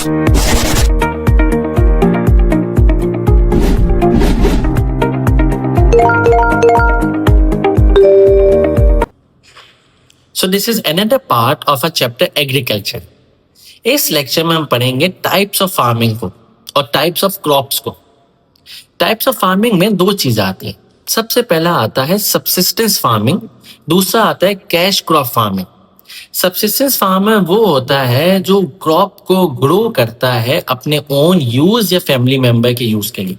So this is another part of a chapter agriculture. इस lecture में हम पढ़ेंगे टाइप्स ऑफ फार्मिंग को और टाइप्स ऑफ क्रॉप्स को। टाइप्स ऑफ फार्मिंग में दो चीजें आती हैं। सबसे पहला आता है सबसिस्टेंस फार्मिंग, दूसरा आता है cash crop farming. Subsistence farmer वो होता है जो क्रॉप को ग्रो करता है अपने ओन यूज या फैमिली मेंबर के यूज के लिए।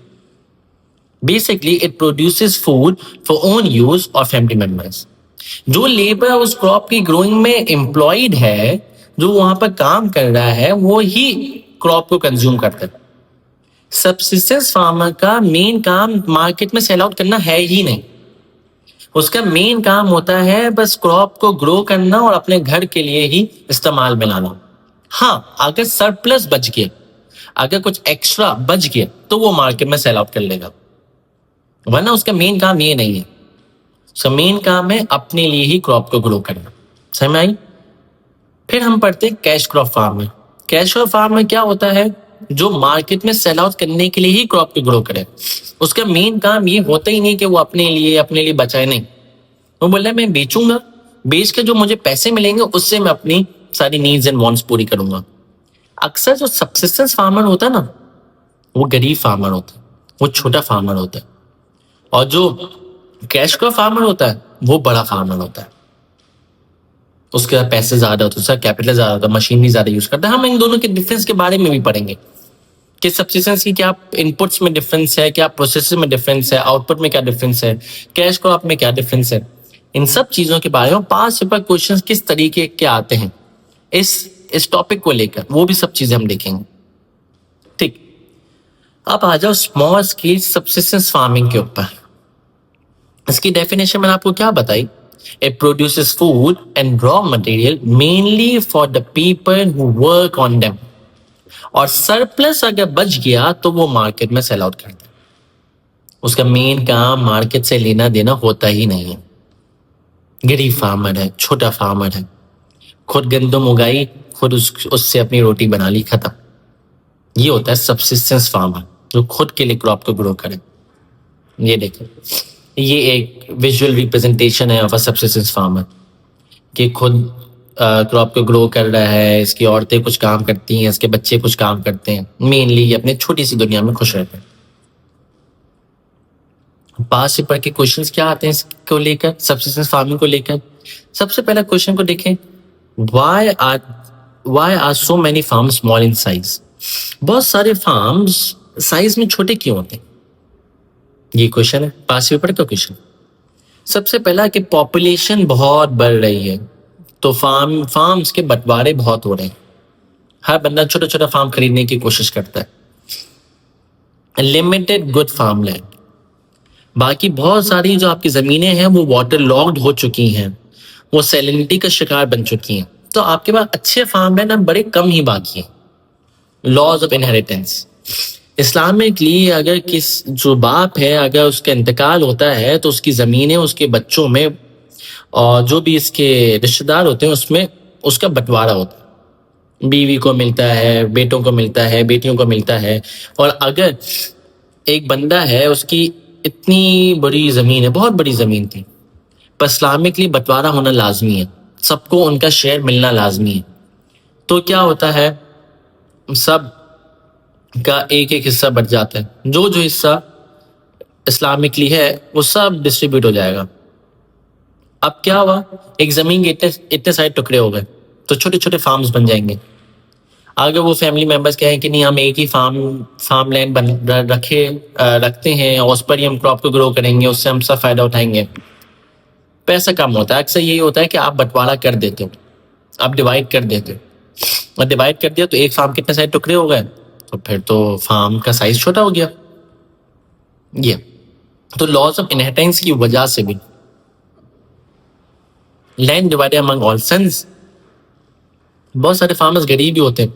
Basically it produces food for own use और फैमिली मेंबर्स। जो लेबर उस क्रॉप की ग्रोइंग में एम्प्लॉयड है, जो वहां पर काम कर रहा है, वो ही क्रॉप को कंज्यूम करता है। सबसिस्टेंस फार्मर का मेन काम मार्केट में सेल आउट करना है ही नहीं। उसका मेन काम होता है बस क्रॉप को ग्रो करना और अपने घर के लिए ही इस्तेमाल में लाना। हाँ, अगर सरप्लस बच गया, अगर कुछ एक्स्ट्रा बच गया तो वो मार्केट में सेल आउट कर लेगा, वरना उसका मेन काम ये नहीं है। उसका मेन काम है अपने लिए ही क्रॉप को ग्रो करना। समझ में आई? फिर हम पढ़ते हैं cash crop farmer. Cash crop farmer क्या होता है? जो मार्केट में सेल आउट करने के लिए ही क्रॉप को ग्रो करे। उसका मेन काम ये होता ही नहीं कि वो अपने लिए बचाए, नहीं। वो बोल रहा है मैं बेचूंगा, बेच के जो मुझे पैसे मिलेंगे उससे मैं अपनी सारी नीड्स एंड वांट्स पूरी करूंगा। अक्सर जो सबसिस्टेंस फार्मर होता है ना, वो गरीब फार्मर होता है, वो छोटा फार्मर होता है। और जो कैश क्रॉप फार्मर होता है वो बड़ा फार्मर होता है। उसके पास पैसे ज्यादा होते हैं, उसका कैपिटल ज्यादा होता है, मशीनरी ज्यादा यूज करता है। हम इन दोनों के डिफरेंस के बारे में भी पढ़ेंगे कि सबसिस्टेंस की क्या इनपुट्स में डिफरेंस है, क्या प्रोसेस में डिफरेंस है, आउटपुट में क्या डिफरेंस है, कैश क्रॉप में क्या डिफरेंस है। इन सब चीजों के बारे में 5 पेपर क्वेश्चन किस तरीके के आते हैं इस टॉपिक को लेकर, वो भी सब चीजें हम देखेंगे। ठीक, अब आ जाओ स्मॉल स्केल सबसिस्टेंस फार्मिंग के ऊपर। इसकी डेफिनेशन मैंने आपको क्या बताई? It produces food and raw material mainly for the people who work on them. और सरप्लस अगर बच गया तो वो मार्केट में सेल आउट करता है। उसका मेन काम मार्केट से लेना देना होता ही नहीं है। गरीब फार्मर है, छोटा फार्मर है, खुद गंदम उगाई, खुद उससे अपनी रोटी बना ली, खत्म। ये होता है सबसिस्टेंस फार्मर जो खुद के लिए क्रॉप को ग्रो करे। ये देखो, ये एक विजुअल रिप्रेजेंटेशन है ऑफ अ सबसिस्टेंस फार्मर कि खुद क्रॉप को ग्रो कर रहा है, इसकी औरतें कुछ काम करती हैं, इसके बच्चे कुछ काम करते हैं। मेनली ये अपने छोटी सी दुनिया में खुश रहते हैं। पास पेपर के क्वेश्चंस क्या आते हैं इसको लेकर, सबसिस्टेंस फार्मिंग को लेकर? सबसे पहला क्वेश्चन को देखें, why are so many farms small in size? बहुत सारे फार्म्स साइज में छोटे क्यों होते हैं? ये क्वेश्चन है, पास पेपर का क्वेश्चन। सबसे पहला कि पॉपुलेशन बहुत बढ़ रही है तो फार्म्स के बंटवारे बहुत हो रहे हैं। हर बंदा छोटा छोटा फार्म खरीदने की कोशिश करता है। लिमिटेड गुड फार्म लैंड, बाकी बहुत सारी जो आपकी जमीनें हैं वो वाटर लॉक्ड हो चुकी हैं, वो सैलिनिटी का शिकार बन चुकी हैं, तो आपके पास अच्छे फार्म लैंड अब बड़े कम ही बाकी हैं। लॉज ऑफ इनहेरिटेंस, इस्लामिकली अगर किस जो बाप है अगर उसका इंतकाल होता है तो उसकी ज़मीनें उसके बच्चों में और जो भी इसके रिश्तेदार होते हैं उसमें उसका बंटवारा होता है। बीवी को मिलता है, बेटों को मिलता है, बेटियों को मिलता है। और अगर एक बंदा है उसकी इतनी बड़ी ज़मीन है, बहुत बड़ी ज़मीन थी, पर इस्लामिकली बंटवारा होना लाजमी है, सबको उनका शेयर मिलना लाजमी है। तो क्या होता है, सब का एक एक हिस्सा बच जाता है। जो जो हिस्सा इस्लामिकली है वो सब डिस्ट्रीब्यूट हो जाएगा। अब क्या हुआ, एक जमीन के इतने सारे टुकड़े हो गए तो छोटे छोटे फार्म्स बन जाएंगे। अगर वो फैमिली मेंबर्स कहें कि नहीं हम एक ही फार्म लैंड रखते हैं और उस पर ही हम क्रॉप को ग्रो करेंगे, उससे हम सब फायदा उठाएंगे, पैसा कम होता है। अक्सर यही होता है कि आप बंटवारा कर देते हो, आप डिवाइड कर देते हो, और डिवाइड कर दिया तो एक फार्म कितने सारे टुकड़े हो गए, तो फिर तो फार्म का साइज छोटा हो गया। ये तो लॉस ऑफ इनहेरिटेंस की वजह से भी land divided among all sons. बहुत सारे फार्मर्स गरीब भी होते हैं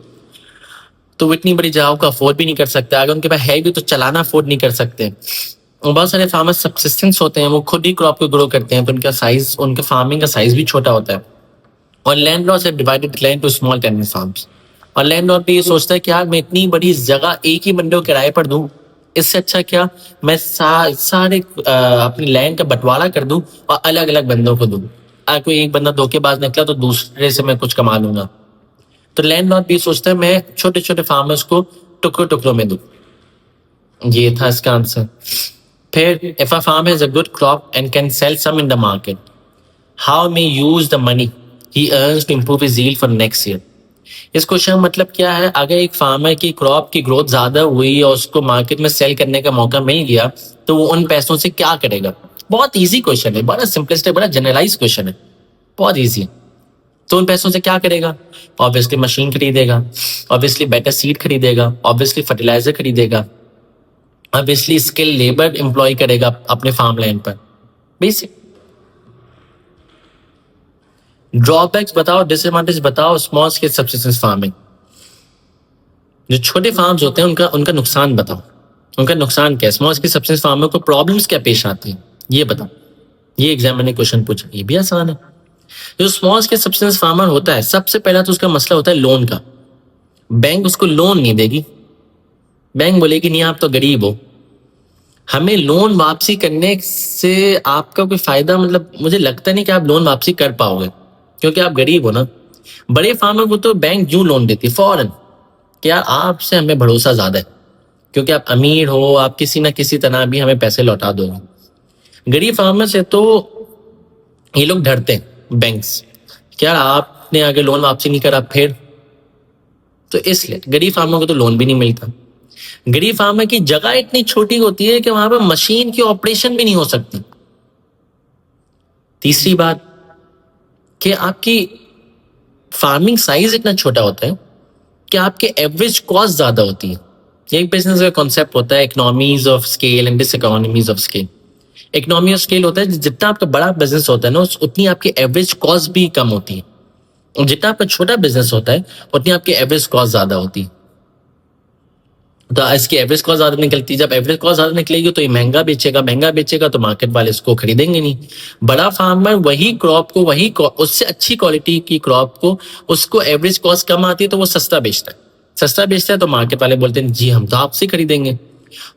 तो वो इतनी बड़ी जगह को अफोर्ड भी नहीं कर सकते, अगर उनके पास है भी तो चलाना अफोर्ड नहीं कर सकते। और बहुत सारे फार्मर्स सबसिस्टेंस होते हैं, वो खुद ही क्रॉप को ग्रो करते हैं, तो उनका फार्मिंग का साइज भी छोटा होता है। और landlords have divided land to small tenant farms. और लैंडलॉर्ड भी ये सोचता है कि यार मैं इतनी बड़ी जगह एक ही बंदे को किराए पर दूं, इससे अच्छा क्या मैं सारे अपनी लैंड का बंटवारा कर दूं और अलग अलग बंदों को दूं। अगर कोई एक बंदा धोखेबाज निकला तो दूसरे से मैं कुछ कमा लूंगा। तो लैंडलॉर्ड भी सोचता है मैं छोटे छोटे फार्मर्स को टुकड़ों टुकड़ों में दूं। ये था इसका आंसर। फिर if a farmer has a good crop and can sell some in the market, how may use the money he earns to improve his yield for next year। इस क्वेश्चन का मतलब क्या है, अगर एक फार्मर की crop की growth ज्यादा हुई और उसको मार्केट में सेल करने का मौका मिल गया तो वो उन पैसों से क्या करेगा। बहुत इजी क्वेश्चन है, बड़ा सिंपलेस्ट है, बड़ा जनरलाइज क्वेश्चन है, बहुत इजी है। तो उन पैसों से क्या करेगा, ऑब्वियसली मशीन खरीदेगा, ऑब्वियसली बेटर सीड खरीदेगा, ऑब्वियसली फर्टिलाइजर खरीदेगा, ऑब्वियसली स्किल लेबर एम्प्लॉय करेगा अपने फार्म लैंड पर। बेसिक। ड्रॉबैक्स बताओ, डिसएडवांटेज बताओ स्मॉल स्केल सब्सिस्टेंस फार्मिंग। जो छोटे फार्म्स होते हैं उनका उनका नुकसान बताओ, उनका नुकसान क्या है। स्मॉल स्केल सब्सिस्टेंस फार्मर को प्रॉब्लम्स क्या पेश आती हैं ये बताओ। ये एग्जाम में क्वेश्चन पूछा, ये भी आसान है। जो स्मॉल स्केल सब्सिस्टेंस फार्मर होता है सबसे पहला तो उसका मसला होता है लोन का। बैंक उसको लोन नहीं देगी, बैंक बोलेगी नहीं आप तो गरीब हो, हमें लोन वापसी करने से आपका कोई फायदा, मतलब मुझे लगता नहीं कि आप लोन वापसी कर पाओगे क्योंकि आप गरीब हो ना। बड़े फार्मर को तो बैंक यूं लोन देती है फौरन कि यार आपसे हमें भरोसा ज्यादा है क्योंकि आप अमीर हो, आप किसी ना किसी तरह भी हमें पैसे लौटा दोगे। गरीब फार्मर से तो ये लोग डरते हैं बैंक्स, क्या आपने अगर लोन वापसी नहीं करा फिर, तो इसलिए गरीब फार्मर को तो लोन भी नहीं मिलता। गरीब फार्मर की जगह इतनी छोटी होती है कि वहां पर मशीन की ऑपरेशन भी नहीं हो सकती। तीसरी बात कि आपकी फार्मिंग साइज इतना छोटा होता है कि आपके एवरेज कॉस्ट ज्यादा होती है। एक बिजनेस का कॉन्सेप्ट होता है economies of scale and diseconomies of scale. Economy of scale होता है जितना आपका बड़ा बिजनेस होता है ना उतनी आपकी एवरेज कॉस्ट भी कम होती है, और जितना आपका छोटा बिजनेस होता है उतनी आपकी एवरेज कॉस्ट ज्यादा होती है। तो इसकी एवरेज कॉस्ट ज्यादा निकलती है, जब एवरेज कॉस्ट ज्यादा निकलेगी तो ये महंगा बेचेगा तो मार्केट वाले इसको खरीदेंगे नहीं। बड़ा फार्मर वही क्रॉप को उससे अच्छी क्वालिटी की क्रॉप को उसको एवरेज कॉस्ट कम आती है तो वो सस्ता बेचता है तो मार्केट वाले बोलते हैं जी हम तो आपसे खरीदेंगे।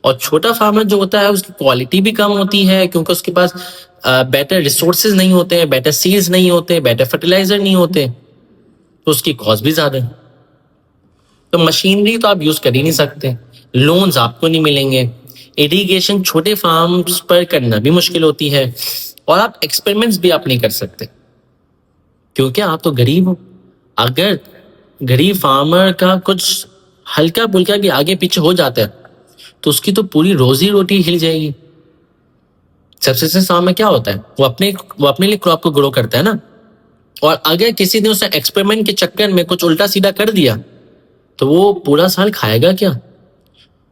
और छोटा फार्मर जो होता है उसकी क्वालिटी भी कम होती है क्योंकि उसके पास बेटर रिसोर्सेज नहीं होते हैं, बेटर सीड्स नहीं होते, बेटर फर्टिलाइजर नहीं होते, तो उसकी कॉस्ट भी ज्यादा है। तो मशीनरी तो आप यूज कर ही नहीं सकते, लोन्स आपको नहीं मिलेंगे, इरिगेशन छोटे फार्म्स पर करना भी मुश्किल होती है, और आप एक्सपेरिमेंट्स भी आप नहीं कर सकते क्योंकि आप तो गरीब हो। अगर गरीब फार्मर का कुछ हल्का फुल्का भी आगे पीछे हो जाता है तो उसकी तो पूरी रोजी रोटी हिल जाएगी। सब्सिस्टेंस फार्म में क्या होता है, वो अपने लिए क्रॉप को ग्रो करता है ना, और अगर किसी ने उसे एक्सपेरिमेंट के चक्कर में कुछ उल्टा सीधा कर दिया तो वो पूरा साल खाएगा क्या।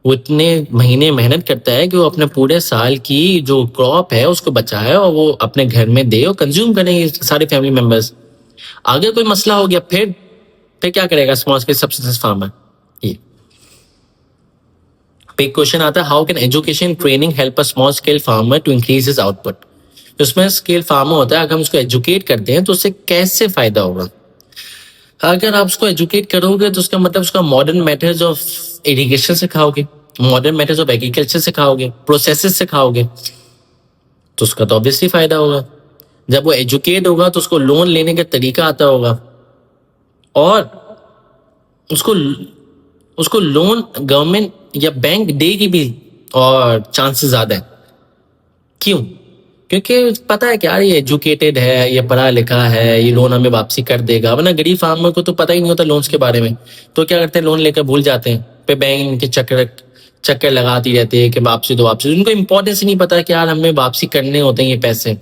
वो इतने महीने मेहनत करता है कि वो अपने पूरे साल की जो क्रॉप है उसको बचाए और वो अपने घर में दे और कंज्यूम करें सारे फैमिली मेंबर्स। अगर कोई मसला हो गया फिर क्या करेगा स्मॉल स्केल सब्सिस्टेंस फार्मर। ये एक क्वेश्चन आता है how can education training help a small scale farmer to increase his output. उसमें स्केल फार्मर होता है, अगर हम उसको एजुकेट करते हैं तो उससे कैसे फायदा होगा। अगर आप उसको एजुकेट करोगे तो उसका मतलब उसका मॉडर्न मेथड्स ऑफ इरिगेशन सिखाओगे, मॉडर्न मेथड्स ऑफ एग्रीकल्चर सिखाओगे, प्रोसेसेस सिखाओगे, तो उसका तो ऑब्वियसली फायदा होगा। जब वो एजुकेट होगा तो उसको लोन लेने का तरीका आता होगा और उसको लोन गवर्नमेंट या बैंक देगी भी और चांसेस ज्यादा है। क्यों? क्योंकि पता है कि यार ये एजुकेटेड है, ये पढ़ा लिखा है, ये लोन हमें वापसी कर देगा। वरना गरीब फार्मर को तो पता ही नहीं होता लोन्स के बारे में, तो क्या करते हैं लोन लेकर भूल जाते हैं, पे बैंक के चक्कर लगाती रहती है कि वापसी दो वापसी। उनको इंपॉर्टेंस ही नहीं पता कि यार हमें वापसी करने होते हैं ये पैसे।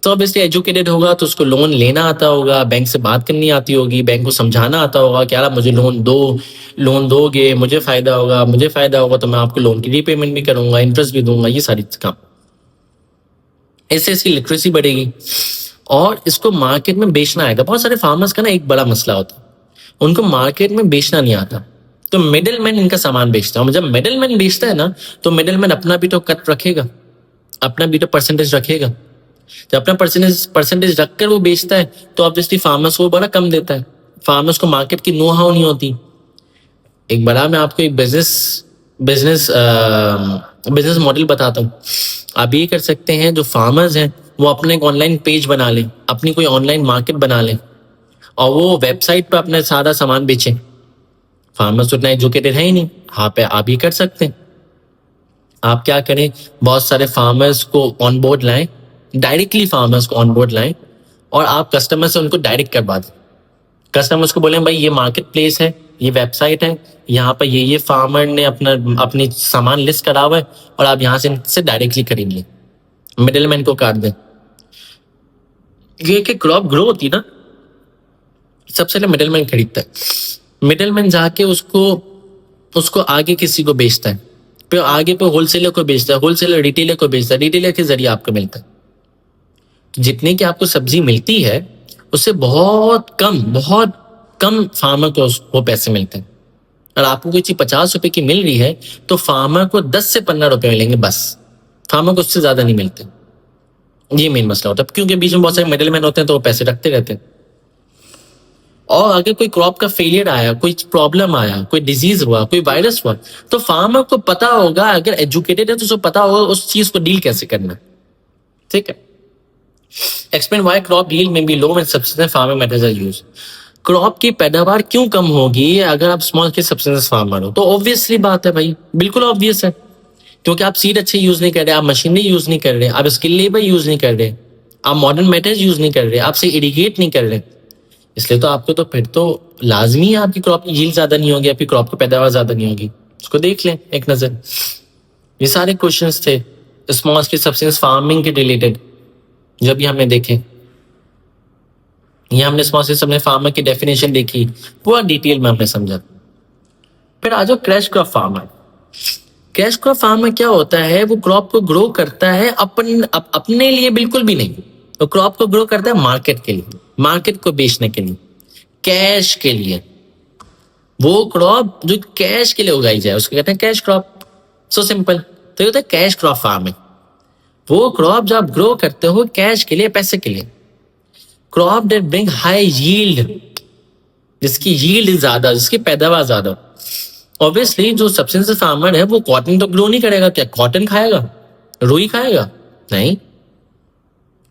तो ऑब्वियसली एजुकेटेड होगा तो उसको लोन लेना आता होगा, बैंक से बात करनी आती होगी, बैंक को समझाना आता होगा कि यार मुझे लोन दोगे मुझे फायदा होगा तो मैं आपको लोन की रीपेमेंट भी करूंगा, इंटरेस्ट भी दूंगा, ये सारी काम। इससे इसकी लिटरेसी बढ़ेगी और इसको मार्केट में बेचना आएगा। बहुत सारे फार्मर्स का ना एक बड़ा मसला होता है, उनको मार्केट में बेचना नहीं आता, तो मिडिल मैन इनका सामान बेचता है। जब मिडिल मैन बेचता है ना तो मिडिल मैन अपना भी तो कट रखेगा, अपना भी तो परसेंटेज रखेगा। जब अपना परसेंटेज रखकर वो बेचता है तो ऑब्वियसली फार्मर्स को बड़ा कम देता है। फार्मर्स को मार्केट की नो हाउ नहीं होती। एक बड़ा मैं आपको एक बिजनेस बिजनेस मॉडल बताता हूँ। आप ये कर सकते हैं, जो फार्मर्स हैं वो अपने एक ऑनलाइन पेज बना लें, अपनी कोई ऑनलाइन मार्केट बना लें और वो वेबसाइट पर अपना सारा सामान बेचें। फार्मर्स उतना एजुकेटेड है ही नहीं, हाँ पे आप ही कर सकते हैं। आप क्या करें, बहुत सारे फार्मर्स को ऑन बोर्ड लाएं, डायरेक्टली फार्मर्स को ऑन बोर्ड लाएं और आप कस्टमर से उनको डायरेक्ट करवा दें। कस्टमर्स को बोलें भाई ये मार्केट प्लेस है, ये वेबसाइट है, यहाँ पर ये फार्मर ने अपनी सामान लिस्ट करा हुआ है और आप यहाँ से इनसे डायरेक्टली खरीद लें, मिडिलमैन को काट दें। ये कि क्रॉप ग्रो होती ना, सबसे पहले मिडिलमैन खरीदता है, मिडिलमैन जाके उसको आगे किसी को बेचता है, फिर आगे पे होलसेलर को बेचता है, होलसेलर रिटेलर को बेचता है, रिटेलर के जरिए आपको मिलता है। जितने की आपको सब्जी मिलती है उससे बहुत कम फार्मर को वो पैसे मिलते हैं। और आपको कोई चीज 50 रुपए की मिल रही है तो फार्मर को 10 से 15 रुपए मिलेंगे बस, फार्मर को उससे ज्यादा नहीं मिलते। ये मेन मसला होता है, क्योंकि बीच में बहुत सारे मिडिलमैन होते हैं तो वो पैसे रखते रहते हैं। और अगर कोई क्रॉप का फेलियर आया, कोई प्रॉब्लम आया, कोई डिजीज हुआ, कोई वायरस हुआ, तो फार्मर को पता होगा, अगर एजुकेटेड है तो उसको पता होगा उस चीज को डील कैसे करना। ठीक है। Explain why crop yield may be low when subsistence farming methods are used. Crop की पैदावार क्यों कम होगी अगर आप स्मॉल स्केल सब्सिस्टेंस फार्मर हो? तो ऑब्वियसली बात है भाई, बिल्कुल ऑब्वियस है, क्योंकि आप सीड अच्छे यूज नहीं कर रहे, आप मशीनरी यूज नहीं कर रहे, आप स्किल लेबर यूज नहीं कर रहे, आप मॉडर्न मेथड्स यूज नहीं कर रहे, आप से इरिगेट नहीं कर रहे, इसलिए तो आपको तो फिर तो लाजमी है आपकी क्रॉप की यील्ड ज्यादा नहीं होगी, आपकी क्रॉप की पैदावार ज्यादा नहीं होगी। उसको देख लें एक नजर। ये सारे क्वेश्चंस थे स्मॉल स्केल सब्सिस्टेंस फार्मिंग के रिलेटेड, जब ये हमने देखे। ये हमने स्मॉल स्केल फार्मर की डेफिनेशन देखी, पूरा डिटेल में हमने समझा। फिर आ जाओ crash crop farmer. Crash crop farmer क्या होता है? वो क्रॉप को ग्रो करता है अपने लिए बिल्कुल भी नहीं, तो क्रॉप को ग्रो करता है मार्केट के लिए, मार्केट को बेचने के लिए, कैश के लिए। वो क्रॉप जो कैश के लिए उगाई जाए उसको कहते हैं कैश क्रॉप। So simple. तो ये होता है कैश क्रॉप फार्मिंग। वो क्रॉप जो आप ग्रो करते हो कैश के लिए, पैसे के लिए। Crop that bring high yield, जिसकी यील्ड ज्यादा, जिसकी पैदावार ज्यादा। ऑब्वियसली जो सब्सिस्टेंस फार्मर है वो कॉटन तो ग्रो नहीं करेगा। क्या कॉटन खाएगा, रुई खाएगा? नहीं,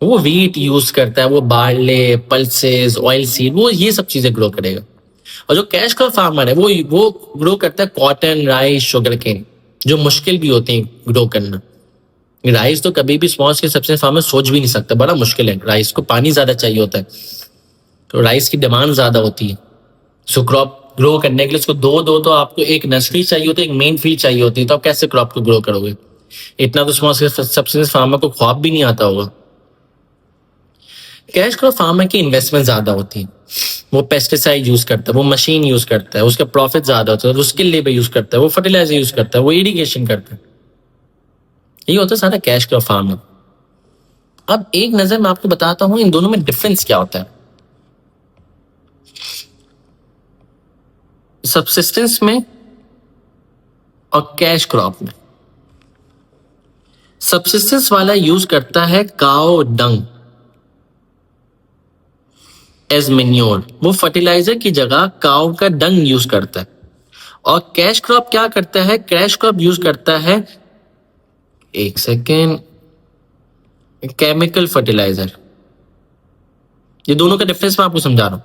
वो व्हीट यूज करता है, वो बार्ले, पल्सेस, ऑयल सीड, वो ये सब चीजें ग्रो करेगा। और जो कैश क्रॉप फार्मर है वो ग्रो करता है कॉटन, राइस, शुगर केन, जो मुश्किल भी होते हैं ग्रो करना। राइस तो कभी भी स्मॉल स्केल सब्सिस्टेंस फार्मर सोच भी नहीं सकता, बड़ा मुश्किल है। राइस को पानी ज्यादा चाहिए होता है, तो राइस की डिमांड ज्यादा होती है। सो क्रॉप ग्रो करने के लिए उसको दो तो आपको एक नर्सरी चाहिए होती है, एक मेन फील्ड चाहिए होती है, तो आप कैसे क्रॉप को ग्रो करोगे? इतना तो स्मॉल स्केल सब्सिस्टेंस फार्मर को ख्वाब भी नहीं आता होगा। कैश क्रॉप फार्मर की इन्वेस्टमेंट ज्यादा होती है, वो पेस्टिसाइड यूज करता है, वो मशीन यूज करता है, उसका प्रॉफिट ज्यादा होता है, वो स्किल लेबर यूज करता है, वो फर्टिलाइजर यूज करता है, वो इरिगेशन करता है। ये होता है सारा कैश क्रॉप फार्मिंग। अब एक नजर मैं आपको बताता हूं इन दोनों में डिफरेंस क्या होता है। सब्सिस्टेंस में और कैश क्रॉप में। सब्सिस्टेंस वाला यूज करता है काओ डंग एज मेन्योर, वो फर्टिलाइजर की जगह काओ का डंग यूज करता है। और कैश क्रॉप क्या करता है? कैश क्रॉप यूज करता है, एक सेकेंड, केमिकल फर्टिलाइजर। ये दोनों का डिफरेंस मैं आपको समझा रहा हूं।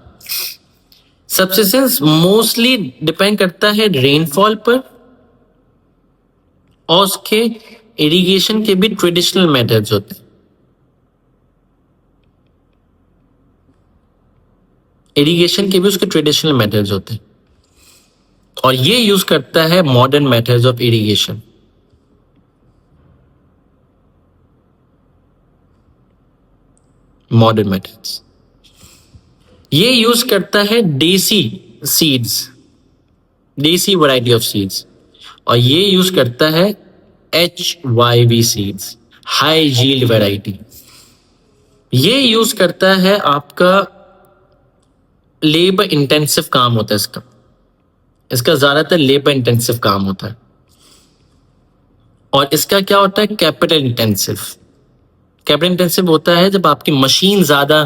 सब्सिस्टेंस मोस्टली डिपेंड करता है रेनफॉल पर, और उसके इरिगेशन के भी ट्रेडिशनल मेथड्स होते हैं। इरिगेशन के भी उसके ट्रेडिशनल मेथड्स होते हैं, और ये यूज करता है modern methods of irrigation. Modern methods ये यूज करता है देसी सीड्स, देसी वैरायटी ऑफ सीड्स, और ये यूज करता है HYV seeds, high yield variety. ये यूज करता है आपका लेबर इंटेंसिव काम होता है इसका ज्यादातर लेबर इंटेंसिव काम होता है। और इसका क्या होता है? Capital intensive. कैपिटल इंटेंसिव होता है जब आपकी मशीन ज्यादा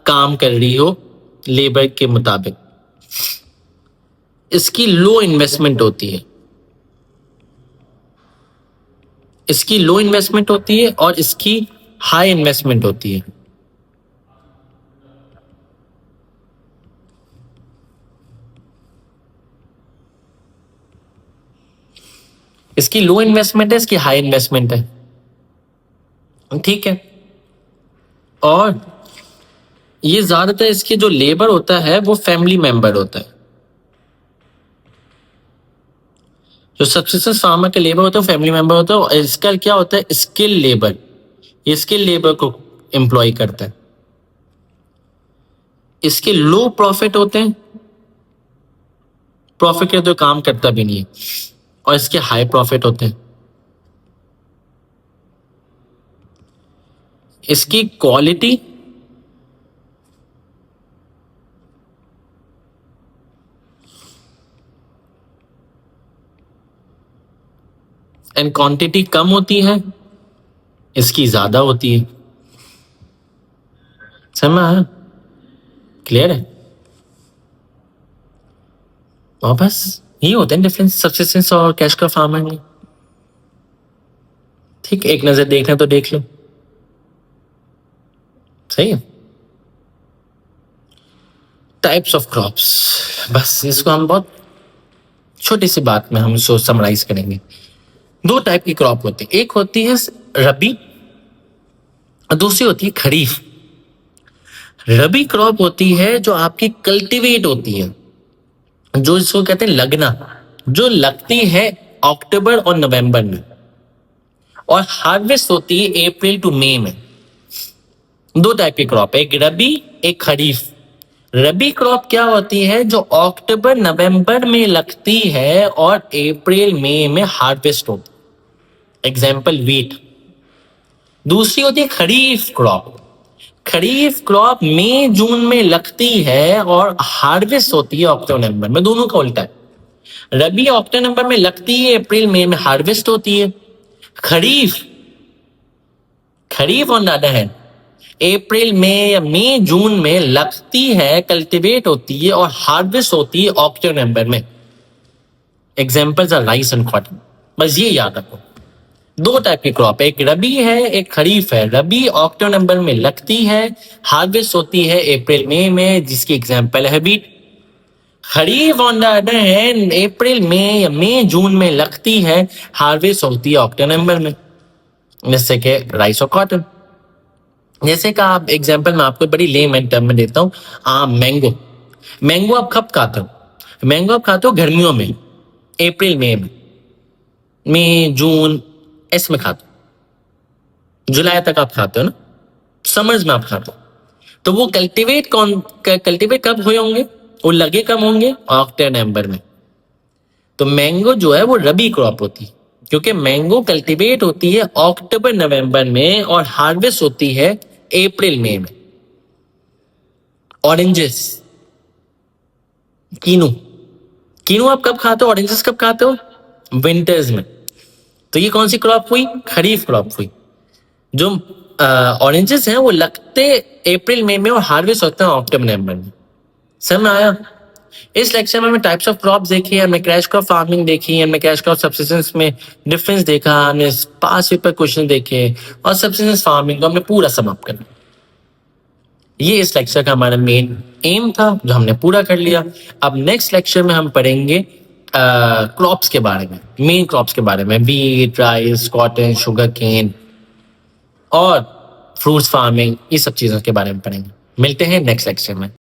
काम कर रही हो लेबर के मुताबिक, इसकी लो इन्वेस्टमेंट होती है, इसकी लो इन्वेस्टमेंट होती है और इसकी हाई इन्वेस्टमेंट होती है। इसकी लो इन्वेस्टमेंट है, इसकी हाई इन्वेस्टमेंट है, ठीक है। और ये ज्यादातर इसके जो लेबर होता है वो फैमिली मेंबर होता है। जो सब्सिस्टेंस फार्मर के लेबर होता है फैमिली मेंबर होता है, और इसका क्या होता है, स्किल लेबर, ये स्किल लेबर को एम्प्लॉय करता है। इसके लो प्रॉफिट होते हैं, प्रॉफिट के तो काम करता भी नहीं है, और इसके हाई प्रॉफिट होते हैं। इसकी क्वालिटी एंड क्वांटिटी कम होती है, इसकी ज्यादा होती है। समझ में आया? क्लियर है? और बस यही होता है डिफरेंस सब्सिस्टेंस और कैश क्रॉप फार्मिंग में। ठीक, एक नजर देखना तो देख लो, सही है। टाइप्स ऑफ क्रॉप्स, बस इसको हम बहुत छोटी सी बात में हम इसको समराइज करेंगे। दो टाइप की क्रॉप होती है, एक होती है रबी और दूसरी होती है खरीफ। रबी क्रॉप होती है जो आपकी कल्टीवेट होती है, जो इसको कहते हैं लगना, जो लगती है अक्टूबर और नवंबर में, और हार्वेस्ट होती है अप्रैल टू मई में। दो टाइप की क्रॉप है, एक रबी एक खरीफ। रबी क्रॉप क्या होती है, जो अक्टूबर नवंबर में लगती है और अप्रैल मई में हार्वेस्ट होती है, एग्जाम्पल वीट। दूसरी होती है खरीफ क्रॉप। खरीफ क्रॉप मई जून में लगती है और हार्वेस्ट होती है अक्टूबर नवंबर में, दोनों का उल्टा है। रबी अक्टूबर नवंबर में लगती है, अप्रैल मई में हार्वेस्ट होती है। खरीफ, खरीफ on the other hand April में या मई जून में लगती है, कल्टीवेट होती है और हार्वेस्ट होती है अक्टूबर नवंबर में। Examples are rice and cotton. बस ये याद रखो, दो टाइप की क्रॉप है, एक रबी है एक खरीफ है। रबी अक्टूबर नवंबर में लगती है, हार्वेस्ट होती है अप्रैल मई में, जिसकी एग्जाम्पल है beet. Kharif on the other hand April में या मई जून में लगती है, हार्वेस्ट होती है अक्टूबर नवंबर में, जैसे कि राइस और कॉटन। जैसे कि आप एग्जाम्पल मैं आपको बड़ी लेमैन टर्म में देता हूँ, आम, मैंगो। मैंगो आप कब खाते हो? मैंगो आप खाते हो गर्मियों में, अप्रैल मई में, मई जून इसमें खाते हो, जुलाई तक आप खाते हो ना, समर्स में आप खाते हो। तो वो कल्टीवेट कब हुए होंगे, वो लगे कब होंगे, अक्टूबर नवंबर में। तो मैंगो जो है वो रबी क्रॉप होती है, क्योंकि मैंगो कल्टीवेट होती है अक्टूबर नवंबर में और हार्वेस्ट होती है अप्रैल मई में। ऑरेंजेस, कीनू, कीनू आप कब खाते हो, ऑरेंजेस कब खाते हो, विंटर्स में। तो ये कौन सी क्रॉप हुई, खरीफ क्रॉप हुई। जो ऑरेंजेस हैं वो लगते अप्रैल मई में और हार्वेस्ट होते हैं अक्टूबर नवंबर में। समझ में आया? इस लेक्चर में हमने टाइप्स ऑफ क्रॉप देखी, हमने कैश क्रॉप फार्मिंग देखी, हमने कैश क्रॉप सब्सिस्टेंस में डिफरेंस देखा, हमने पास पेपर क्वेश्चन देखे, और सब्सिस्टेंस फार्मिंग को हमने पूरा समाप्त कर। ये इस लेक्चर का हमारा मेन एम था, जो हमने पूरा कर लिया। अब नेक्स्ट लेक्चर में हम पढ़ेंगे क्रॉप्स के बारे में, मेन क्रॉप्स के बारे में, wheat, rice, cotton, sugarcane और फ्रूट्स फार्मिंग, ये सब चीजों के बारे में पढ़ेंगे। मिलते हैं नेक्स्ट लेक्चर में।